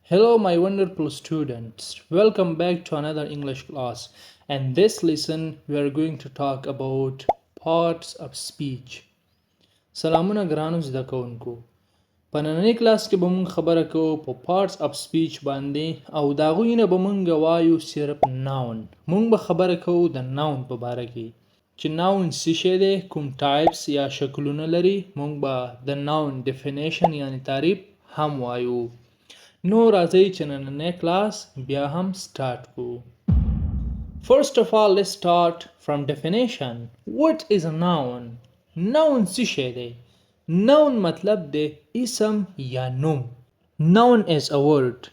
Hello, my wonderful students. Welcome back to another English class. And this lesson, we are going to talk about parts of speech. سلامونه ګرانو زده کوونکو. په نننۍ کلاس کې به مونږ خبره کوو په parts of speech باندې او د هغوی نه به مونږ وایو صرف noun. مونږ به خبره کوو د noun په باره کې چې noun څه شی دی، کوم types یا شکلونه لري. مونږ به د noun definition یعنی تعریف هم وایو. نو راځئ چې نننۍ کلاس بیا هم سٹارټ کړو. First of all, let's start from definition. What is a noun? Noun څه شی دی؟ Noun مطلب دی اسم یا نوم. Noun is a word.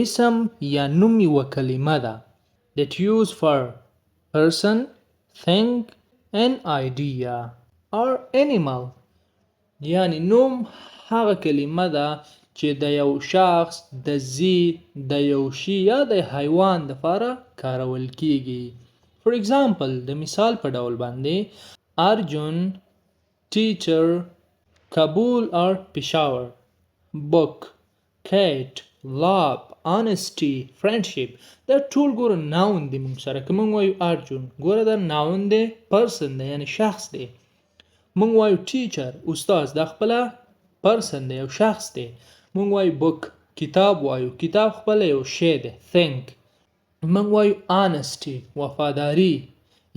اسم یا نوم یوه کلمه ده that used for person, thing, an idea or animal. یعنی نوم هغه کلمه ده چې د یو شخص، د ځای، د یو شي یا د حیوان لپاره کارول کیږي. For example, د مثال په ډول باندې ارجن، teacher, کابل or پېښور. book, cat, love, honesty, friendship. دا ټول ګوره noun دی. موږ سره که موږ وایو ارجن، ګوره دا noun دی، person دی یعنی شخص دی. موږ وایو teacher، استاد، دا خپله person دی، یو شخص دی. موږ وایو book، کتاب وایو، کتاب خپله یو شی دی، think. موږ وایو honesty، وفاداری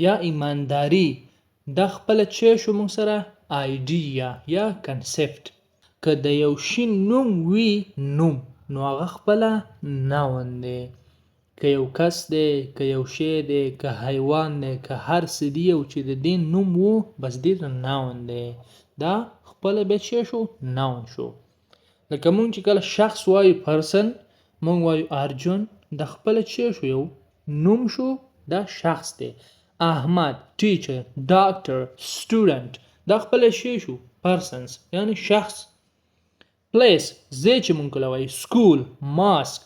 یا ایمانداری، دا خپله چی شو موږ سره idea یا concept. که د یو شي نوم وي نوم، نو هغه خپله noun دی. که یو کس دی، که یو شی دی، که حیوان دی، که هر څه دی او چې د دې نوم وو، بس دې ته noun دی. دا خپله بیا چی شو noun شو. لکه مونږ چې کله شخص وایو person، مونږ وایو ارجن، د خپله چی شو یو نوم شو، دا شخص دی. احمد، teacher, doctor, student، دا خپله چی شو persons یعنی شخص. place، ځای چې مونږ کله وایو school، mosque،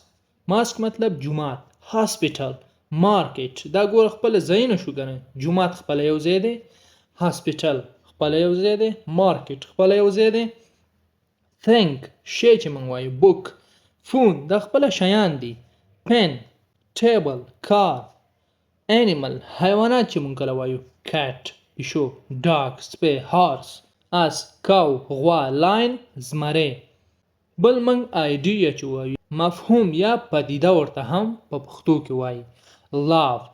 mosque مطلب جومات، hospital، market، دا ګوره خپله ځایونه شو کنه. جومات خپله یو ځای دی، hospital خپله یو ځای دی، market خپله یو ځای دی. think، شی چې مونږ وایو book، phone دا خپله شیان دي، pen، table، car. animal، حیوانات چې مونږ کله وایو cat پیشو، dog سپی، horse اس، cow غوا، lion زمری. بل مونږ idea چې وایو مفهوم یا پدیده ورته هم په پښتو کې وایي. love،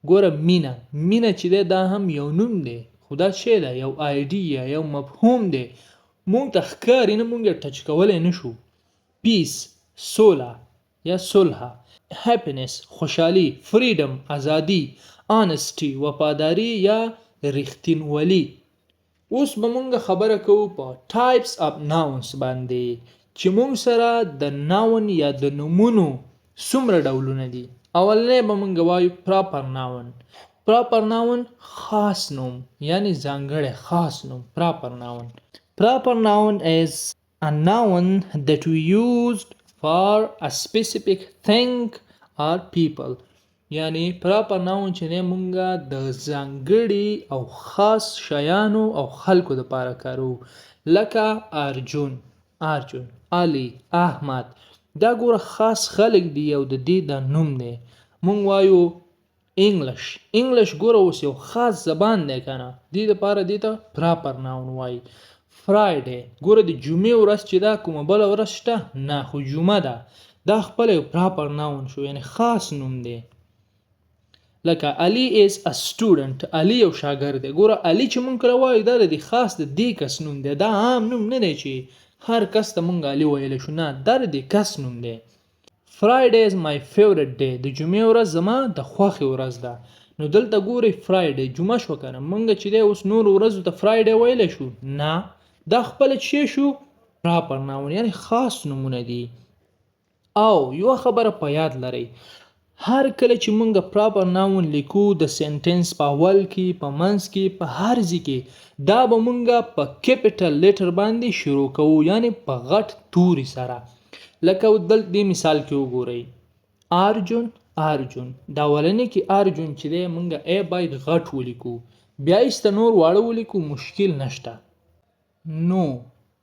ګوره مینه، مینه چې دی دا هم یو نوم دی، خو دا شی دی یو idea یو مفهوم دی، مونږ ته ښکاري نه، مونږ یې ټچ کولی نشو. peace، سوله یا صلح. happiness، خوشحالي. freedom، ازادي. honesty، وفاداري یا رښتینولي. اوس به مونږ خبره کوو په types of nouns باندې چې مونږ سره د noun یا د نومونو څومره ډولونه دي. اولنی به مونږ وایو proper noun. proper noun خاص نوم یعنی ځانګړی خاص نوم. proper noun. proper noun is a noun that we used for a specific thing or people. یعنی proper noun چې نه مونږه د ځانګړي او خاص شیانو او خلکو دپاره کارو. لکه ارجن، ارجن، علي، احمد، دا ګوره خاص خلک دی او د دې دا نوم دی. مونږ وایو انګلیش، انګلیش ګوره اوس یو خاص زبان دی کنه، دې دپاره دې ته proper noun وایي. فرایډے، ګوره د جمعې ورځ چې دا کومه بله ورځ شته نه، خو جمعه ده، دا خپله یو proper noun شو یعنی خاص نوم دی. لکه علي is a student، علي یو شاګرد دی. ګوره علي چې مونږ کله وایو دا د خاص د دې کس نوم دی، دا عام نوم نه دی چې هر کس ته مونږ علي ویلی شو، نه دا د دې کس نوم دی. فرایډے is my favorite day، د جمعې ورځ زما د خوښې ورځ ده. نو دلته ګورئ فرایډے جمعه شو کنه، مونږ چې دی اوس نور ورځو ته فرایډے ویلی شو نه، دا خپله چی شو proper noun یعنی خاص نومونه دي. او یو خبره په یاد لرئ، هر کله چې مونږ proper noun لیکو د سنټنس په اول کې، په منځ کې، په هر ځای کې، دا به مونږ په capital letter باندې شروع کوو یعنی په غټ توري سره. لکه دلته دې مثال کې وګورئ ارجن، ارجن، دا اولنی کې ارجن چې دی مونږ ای باید غټ ولیکو، بیا ایسته نور واړه ولیکو، مشکل نشته. نو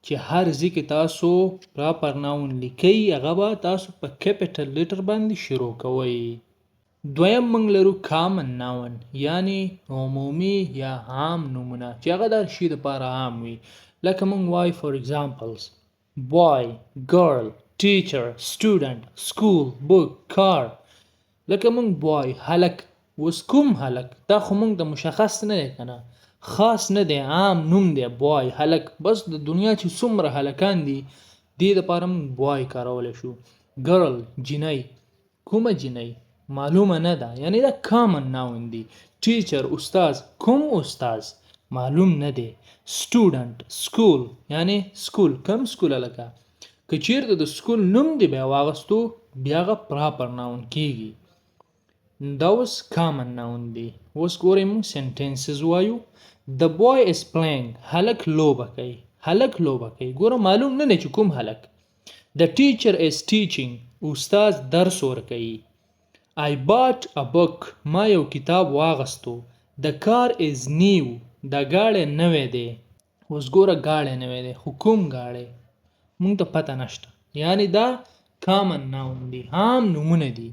چې هر ځای کې تاسو پراپر ناون لیکئ هغه به تاسو په کیپټل لیټر باندې شروع کوئ. دویم موږ لرو کامن ناون یعنی عمومي یا عام نومونه چې هغه د هر شي دپاره عام وي. لکه موږ وایو فور ایگزامپلز boy, girl, teacher, student, school, book, car. لکه موږ boy هلک، اوس کوم هلک؟ دا خو موږ د مشخص نه دی کنه، خاص نه دی، عام نوم دی boy هلک. بس د دنیا چې څومره هلکان دي دې دپاره موږ boy کارولی شو. girl جینۍ، کومه جینۍ؟ معلومه نه ده، یعنی دا کامن ناون دی. ټیچر استاد، کوم استاد؟ معلوم نه دی. سټوډنټ سکول، یعنی سکول، کم سکول لکه که چیرته د سکول نوم دی بیا واغستو بیا هغه پراپر ناون کیږي. دا اوس کامن ناون دی. اوس ګورئ موږ سنټنسز وایو. The boy is playing، هلک لوبه کوي، هلک لوبه کوي. ګوره معلوم نه دی چې کوم هلک. The teacher is teaching، استاد درس ورکوي. I bought a book، ما یو کتاب واغستو. The car is new، دا ګاډی نوی دی. اوس ګوره ګاډی نوی دی خو کوم ګاډی مونږ ته پته نشته، یعنی دا کامن ناون دی، عام نومونه دي.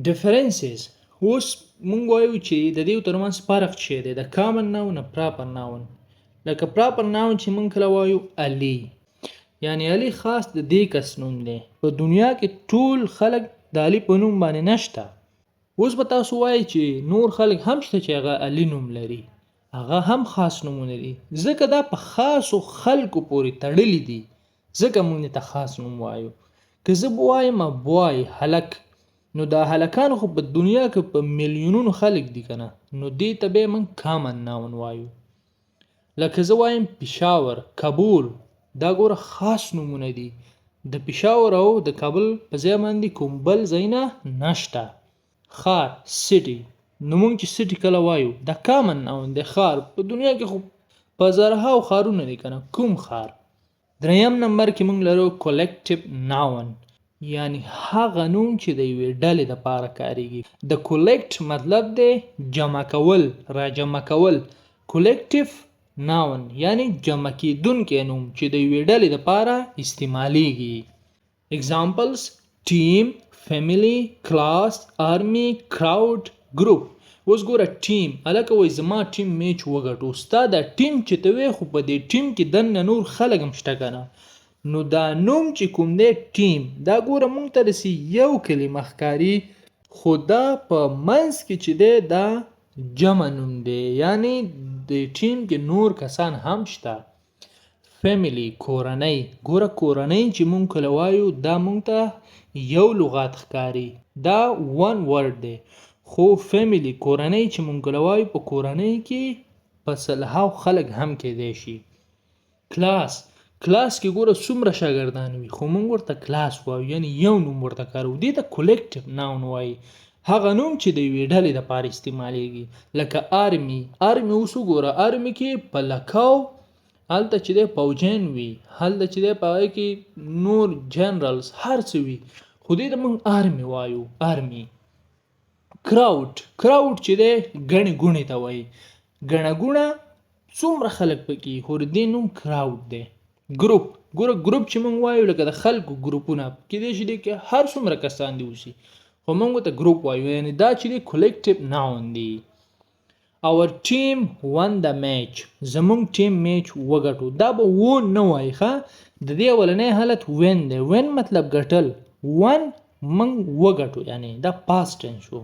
ډیفرنسز، اوس مونږ وایو چې د دې ترمنځ فرق څه دی د کامن ناون او پراپر ناون. لکه پراپر ناون چې مونږ کله وایو علي، یعنی علي خاص د دې کس نوم دی. په دنیا کې ټول خلک د علي په نوم باندې نشته. اوس به تاسو وایئ چې نور خلک هم شته چې هغه علي نوم لري، هغه هم خاص نومونه دي، ځکه دا په خاصو خلکو پورې تړلي دي، ځکه موږ ته خاص نوم وایو. که زه به وایم بوای هلک، نو دا هلکان خو په دنیا کې په میلیونونو خلک دي کنه، نو دې ته به موږ کامن ناون وایو. لکه زه وایم پېښور، کابل، دا ګوره خاص نومونه دي. د پېښور او د کابل په ځای باندې کوم بل ځای نه نشته. ښار سټي، نو موږ چې سټي کله وایو دا کامن ناون دی. ښار په دنیا کې خو په زرهاو ښارونه دي کنه، کوم ښار؟ دریم نمبر کې موږ لرو کولیکټیو ناون، یعنی هغه نوم چې د یوې ډلې دپاره کاریږي. د کولیکټ مطلب دی جمع کول، را جمع کول. کولیکټیو ناون یعنی جمع کیدونکی نوم چې د یوې ډلې دپاره استعمالیږي. اگزامپلز ټیم، فیملی، کلاس، آرمی، کراؤډ، ګروپ. اوس ګوره ټیم، هلکه وایي زما ټیم میچ وګټو. ستا دا ټیم چې ته وایې خو په دې ټیم کې دننه نور خلک هم شته که نه، نو دا نوم چې کوم دی ټیم، دا ګوره موږ ته داسې یو کلمه ښکاري خو دا په منځ کې چې دی دا جمع نوم دی، یعنی د ټیم کې نور کسان هم شته. فیملی کورنۍ، ګوره کورنۍ چې موږ کله وایو دا موږ ته یو لغات ښکاري، دا ون ورډ دی. خو فیملی کورنۍ چې موږ کله وایو په کورنۍ کې په سلهاو خلک هم کیدی شي. کلاس، کلاس کې ګوره څومره شاګردان وي خو موږ ورته کلاس وایو، یعنی یو نوم ورته کاروو. دې ته کولیکټیو ناون وایي، هغه نوم چې د یوې ډلې دپاره استعمالیږي. لکه آرمی، آرمی اوس وګوره آرمی کې په لکاو هلته چې دی پوجین وي، هلته چې دی په هغې کې نور جنرالز هر څه وي، خو دې ته موږ آرمی وایو، آرمی. کراؤډ، کراؤډ چې دی ګڼې ګوڼې ته وایي، ګڼه ګوڼه څومره خلک پکې، خو د دې نوم کراؤډ دی. ګروپ، ګوره ګروپ چې موږ وایو لکه د خلکو ګروپونه، کیدای شي دې کې هر څومره کسان دي اوسي خو موږ ورته ګروپ وایو، یعنی دا چې دی کولیکټیو ناون دی. Our team won the match، زمونږ ټیم میچ وګټو. دا به وون نه وایي ښه، د دې اولنی حالت وین دی. وین مطلب ګټل، ون موږ وګټو، یعنی دا پاست ټینس شو.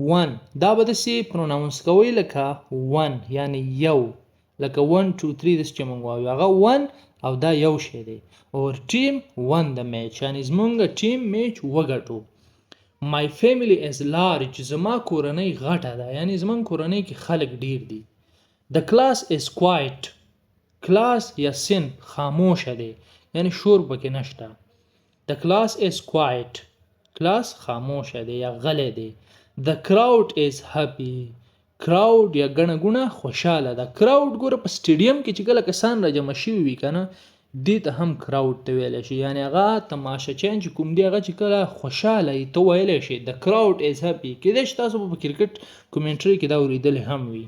ون دا به داسې پروناونس کوئ لکه ون، یعنی یو، لکه 1 2 3 داسې چې موږ وایو هغه ون او دا یو شی دی. Our team won the match، یعنی زمونږ ټیم میچ وګټو. My family is large، زما کورنۍ غټه ده، یعنی زمونږ کورنۍ کې خلک ډیر دي. The class is quiet، کلاس یا صنف خاموشه دی، یعنی شور پکې نشته. The class is quiet، کلاس خاموشه دی یا غلی دی. The crowd is happy، کراؤډ یا ګڼه ګوڼه خوشحاله ده. کراؤډ ګوره په سټیډیم کې چې کله کسان را جمع شوي وي که نه، دې ته هم کراؤډ ته ویلی شي، یعنی هغه تماشچیان چې کوم دي هغه چې کله خوشحاله وي ته ویلی شي د کراؤډ از هپي. کیدای شي تاسو په کرکټ کومنټري کې دا اورېدلی هم وي.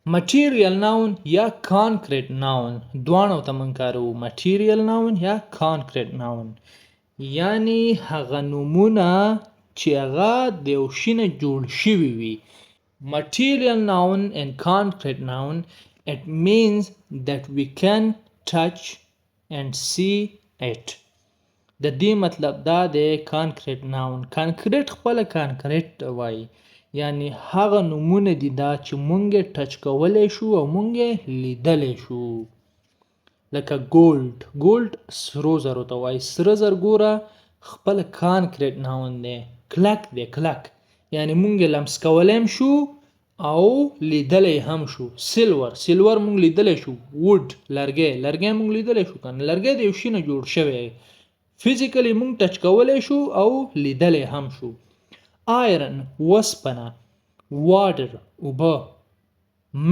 material noun یا concrete noun دواړو ته موږ کاروو material noun یا concrete noun یعنی هغه نومونه چې هغه د یو شي نه جوړ شوي وي. Material noun and concrete noun, it means that we can touch and see it. د دې مطلب دا دی concrete noun. concrete خپل concrete وایي یعنی هغه نومونه دي دا چې مونږ ټچ کولی شو او مونږ لیدلی شو. لکه gold سرو زرو ته وایي. سره زر ګوره خپل concrete noun دی. کلک دی کلک یعنی مونږ لمس کولی هم شو او لیدلی هم شو. سیلور مونږ لیدلی شو. لرګی مونږ لیدلی شو کنه. لرګی د یو شي نه جوړ شوی فزیکلی مونږ ټچ کولی شو او لیدلی هم شو. iron وسپنه. water اوبه.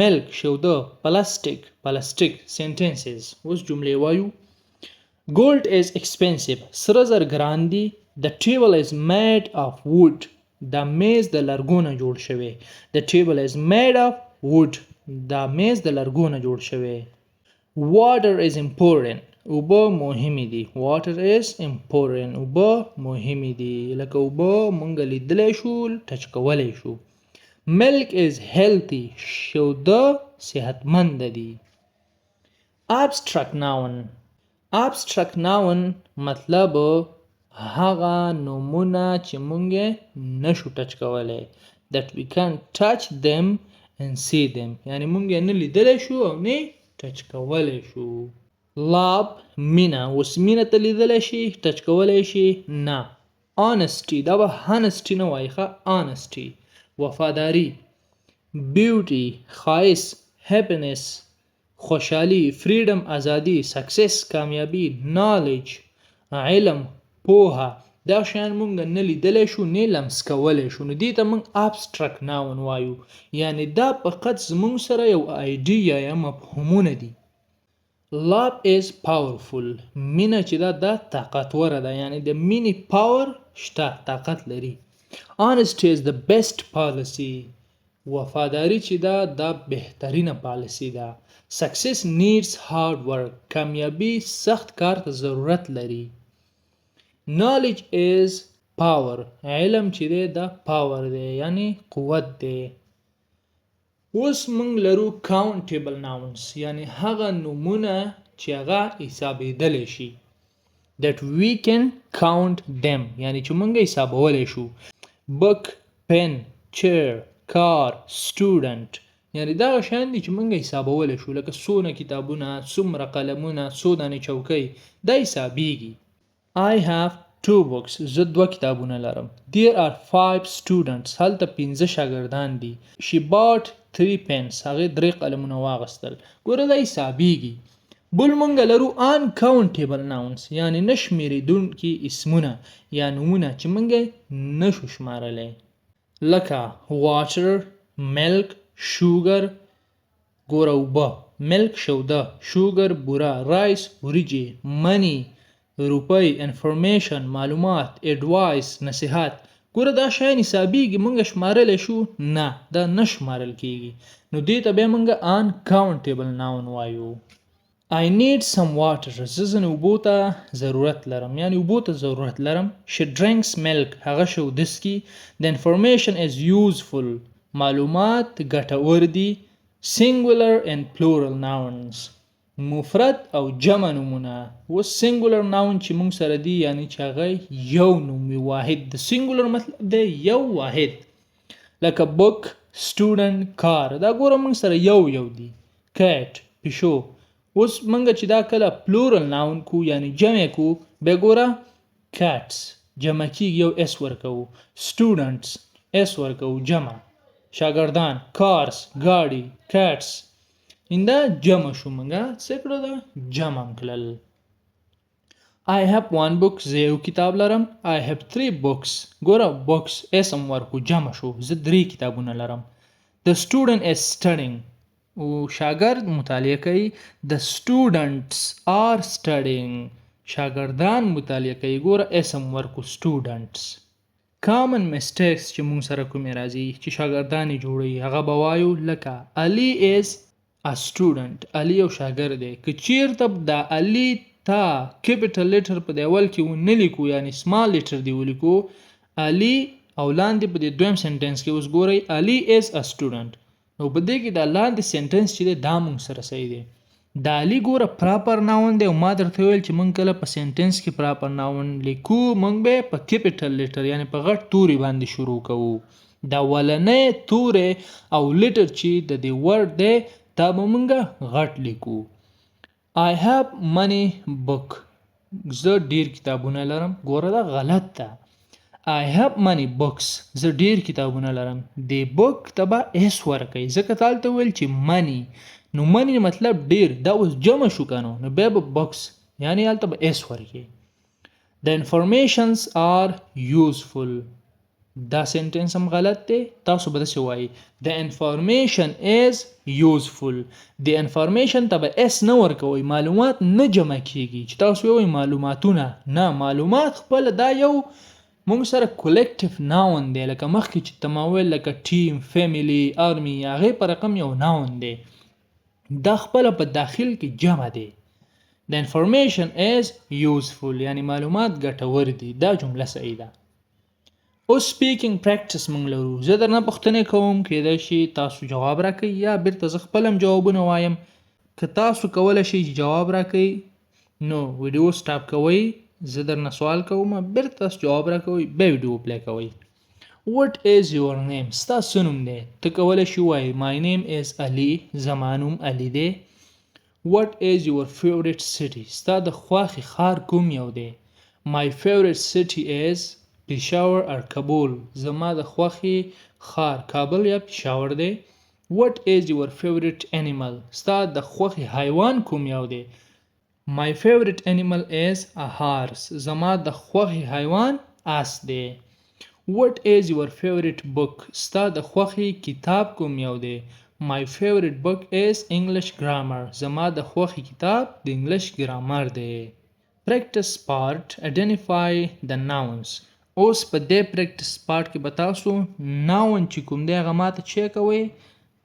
milk شوده. plastic sentences اوس جملې وایو. gold is expensive سره زر ګران دي. the table is made of wood دا میز د لرګو نه جوړ شوی. the table is made of wood دا میز د لرګو نه جوړ شوی. water is important اوبه مهمې دي. water is important اوبه مهمې دي. لکه اوبه مونږ لیدلی شو ټچ کولی شو. milk is healthy شوده صحتمند دي. abstract noun مطلب هغه نومونه چې مونږ نشو ټچ کولی that we can touch them and see them یعنی مونږ نه لیدلی شو او نه ټچ کولی شو. love مینه. اوس مینه ته لیدلی شي ټچ کولی شي نه. honesty دا به honesty نه وایي ښه honesty وفاداری. beauty ښایست. happiness خوشحالي. freedom ازادي. success کامیابی. knowledge علم پوهه. دا شیان مونږ نه لیدلی شو نه لمس کولی شو نو دې ته مونږ abstract noun وایو یعنی دا فقط زمونږ سره یو idea یا مفهومونه دي. love is powerful مینه چې دا طاقتوره ده یعنی د مینې power شته طاقت لري. honesty is the best policy وفاداری چې دا بهترینه پالیسی ده. success needs hard work کامیابی سخت کار ته ضرورت لري. knowledge is power علم چې دا power دی یعنی قوت دی. اوس مونږ لرو countable nouns یعنی هغه نومونه چې هغه حسابېدلی شي that we can count them یعنی چې مونږ حسابولی شو. book pen chair car student یعنی دا شیان دي چې مونږ حسابولی شو لکه څونه کتابونه څومره قلمونه څو دانې چوکۍ دا حسابیږي. I have 2 books زه 2 کتابونه لرم. There are 5 students هلته 5 شاګردان دي. She bought 3 pens هغې 3 قلمونه واغستل. ګوره دا حسابیږي. بل مونږ لرو uncountable nouns یعنی نشمېرېدونکي اسمونه یا نومونه چې مونږ نشو شمارلی لکه water milk sugar ګوره اوبه milk شوده sugar بوره rice وریجې money روپۍ information معلومات advice نصیحت. ګوره دا شیان حسابیږي مونږ شمارلی شو نه دا نه شمارل کیږي نو دې ته بیا مونږ uncountable noun وایو. I need some water زه ځینې اوبو ته ضرورت لرم یعنی اوبو ته ضرورت لرم. She drinks milk هغه شوده څکي. The information is useful معلومات ګټور دي. singular and plural nouns مفرد او جمع نومونه. اوس singular noun چې مونږ سره دي یعنی چې هغه یو نوم وي واحد. د singular مطلب دی یو واحد لکه book student car دا ګوره مونږ سره یو دي. cat پیشو. اوس مونږ چې دا کله plural noun کو یعنی جمع کو بیا ګوره cats جمع کیږي یو s ورکوو. students s ورکوو جمع. شاګردان cars ګاډي cats ایندا جمع شو مونږه څه کړو دا جمع کړل. I have 1 book زه یو کتاب لرم. I have 3 books ګوره books اسم ورکو جمع شو زه 3 کتابونه لرم. The student is studying او شاګرد مطالعه کوي. The students are studying شاګردان مطالعه کوي. ګوره اسم ورکو students. common mistakes چې موږ سره کومې راځي چې شاګردان یې جوړوي هغه به وایو لکه علي is a student. علي یو شاګرد دی. که چیرته دا علي تا کیپیټل لیټر په دی اول کې ونه لیکو یعنی سمال لیټر دی ولیکو علي او لاندې په دې دویم سنټنس کې اوس ګورئ علي is a student. نو په دې کې دا لاندې سنټنس چې دی دا موږ سره صحیح دی. دا علي ګوره پراپر ناون دی او ما درته ویل چې موږ کله په سنټنس کې پراپر ناون لیکو موږ به په کیپیټل لیټر یعنی په غټ توري باندې شروع کوو. دا ولنې تورې او لیټر چې د دې ورډ دی دا به موږ غټ لیکو. I have many book. زه ډیر کتابونه لرم. ګوره دا غلط ده. I have many books. زه ډیر کتابونه لرم. د book ته به اس ورکوي ځکه تالته ویل چې money نو money مطلب ډیر دا اوس جمع شو کنو نو بیا به box یعنی هلته به اس ورکوي. The informations are useful. دا سنټنس هم غلط دی. تاسو به داسې وایي The information is useful. د انفارمیشن ته به اس نه ورکوئ معلومات نه جمع کیږي چې تاسو وایئ معلوماتونه نه معلومات خپل دا یو موږ سره کولیکټیو ناون دی لکه مخکې چې ته ما ویل لکه ټیم فیملی آرمی هغې په رقم یو ناون دی دا خپله په داخل کې جمع دی. The information is useful یعنی معلومات ګټور دي. دا جمله صحیح ده. اوس سپیکینګ پریکټس موږ لرو. زه درنه پوښتنې کوم کیدای شي تاسو جواب راکړئ یا بیرته زه خپل هم جوابونه وایم. که تاسو کولی شئ چې جواب راکړئ نو ویډیو سټاپ کوئ زه درنه سوال کوم بیرته تاسو جواب راکوئ بیا ویډیو پلی کوئ. What is your name؟ ستا څه نوم دی؟ ته کولی شي ووایې My name is Ali. زما نوم علي دی. What is your favorite city؟ ستا د خوښې ښار کوم یو دی؟ My favorite city is پېښور or کابل. زما د خوښې ښار کابل یا پېښور دی. What is your favorite animal؟ ستا د خوښې حیوان کوم یو دی؟ My favorite animal is a horse. زما د خوښې حیوان آس دی. What is your favorite book؟ ستا د خوښې کتاب کوم یو دی؟ My favorite book is English grammar. زما د خوښې کتاب د انګلیش ګرامر دی. Practice part identify the nouns. اوس په دې پریکټس پارت کې به تاسو ناون چې کوم دی هغه ماته چې کوئ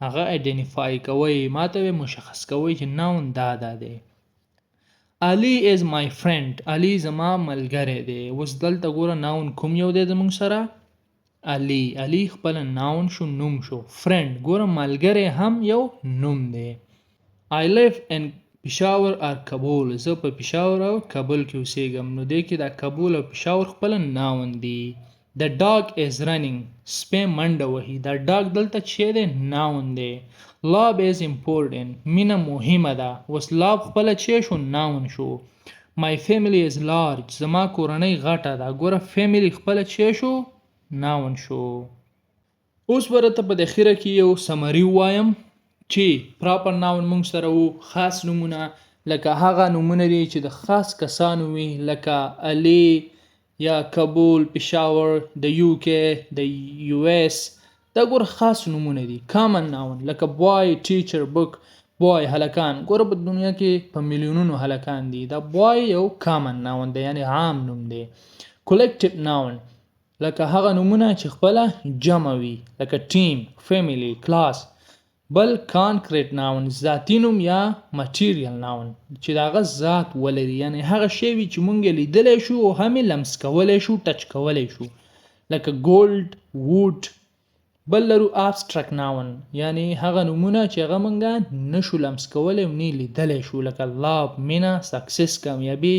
هغه ایډنټیفای کوئ ماته مشخص کوئ چې ناون دا دی. Ali is my friend. Ali زما ملګری دی. اوس دلته ګوره ناون کوم یو دی زموږ سره Ali. Ali خپل ناون شو نوم شو. friend ګوره ملګری هم یو نوم دی. I live in پېښور or کابل. زه په پېښور او کابل کې اوسېږم. نو دې کې دا کابل او پېښور خپل ناون دی. The dog is running. سپی منډه وهي. دا dog دلته چې دی ناون دی. Love is important. مینه مهمه ده. اوس love خپله چې شو ناون شو. My family is large. زما کورنۍ غټه ده. ګوره family خپله چې شو ناون شو. اوس به راته په اخره کې یو سمري ووایم چې پراپر ناون موږ سره وو خاص نومونه لکه هغه نومونه دي چې د خاص کسانو وي لکه علي یا کابل پېښور د UK د US دا ګوره خاص نومونه دي. کامن ناون لکه boy teacher book boy هلکان ګوره په دنیا کې په میلیونونو هلکان دي. دا boy یو کامن ناون دی یعنی عام نوم دی. collective noun لکه هغه نومونه چې خپله جمع وي لکه ټیم فیملی کلاس. بل کانکریټ ناون ذاتی نوم یا مټیریل ناون چې د هغه ذات ولري یعنی هغه شی وي چې مونږ یې لیدلی شو او هم یې لمس کولی شو ټچ کولی شو لکه ګولډ ووډ. بل لرو ابسترکټ ناون یعنی هغه نومونه چې هغه مونږ نشو لمس کولی او نه یې لیدلی شو لکه لاف مینه سکسس کامیابي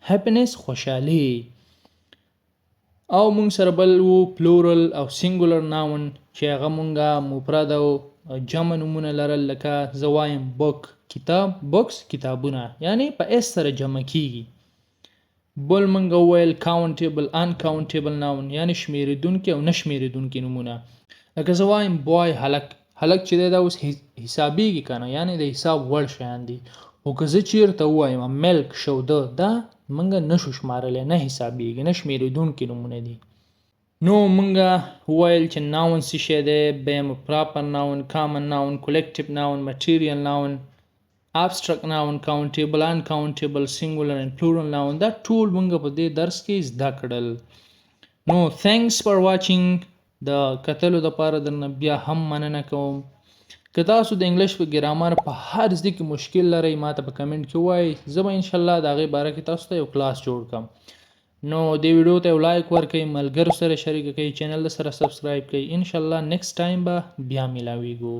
هیپینس خوشحالي. او مونږ سره بل وو پلورل او سینګولر ناون چې هغه مونږ مفرد او جمع نومونه لرل لکه زه وایم بوک کتاب بوکس کتابونه یعنی په اس سره جمع کیږي. بل مونږ وویل کاونټیبل انکاونټیبل ناون یعنی شمیرېدونکي او نه شمیرېدونکي نومونه لکه زه وایم بوای هلک چې دی دا اوس حسابېږي که نه یعنی د حساب وړ شیان دي. خو که زه چېرته ووایم ملک شوده دا مونږ نشو شمارلی نه حسابېږي نه شمیرېدونکي نومونه دي. نو مونږ وویل چې ناون څه شی دی بیم پراپر ناون کامن ناون کولیکټیو ناون مټیریل ناون ابسترکټ ناون کاونټیبل انکاونټیبل سینګولر اینډ پلورل ناون دا ټول مونږ په دې درس کې زده کړل. نو thanks for watching. د کتلو دپاره درنه بیا هم مننه کوم. که تاسو د انګلیش په ګرامر په هر زده کې مشکل لرئ ماته په کمنټ کې وایي، زه به انشاءالله د هغې باره کې تاسو ته یو کلاس جوړ کړم. نو دې ویډیو ته یو لایک ورکړئ، ملګرو سره شریک کړئ، چینل سره سبسکرایب کړئ. انشاءالله نیکسټ ټایم به بیا میلاویږو.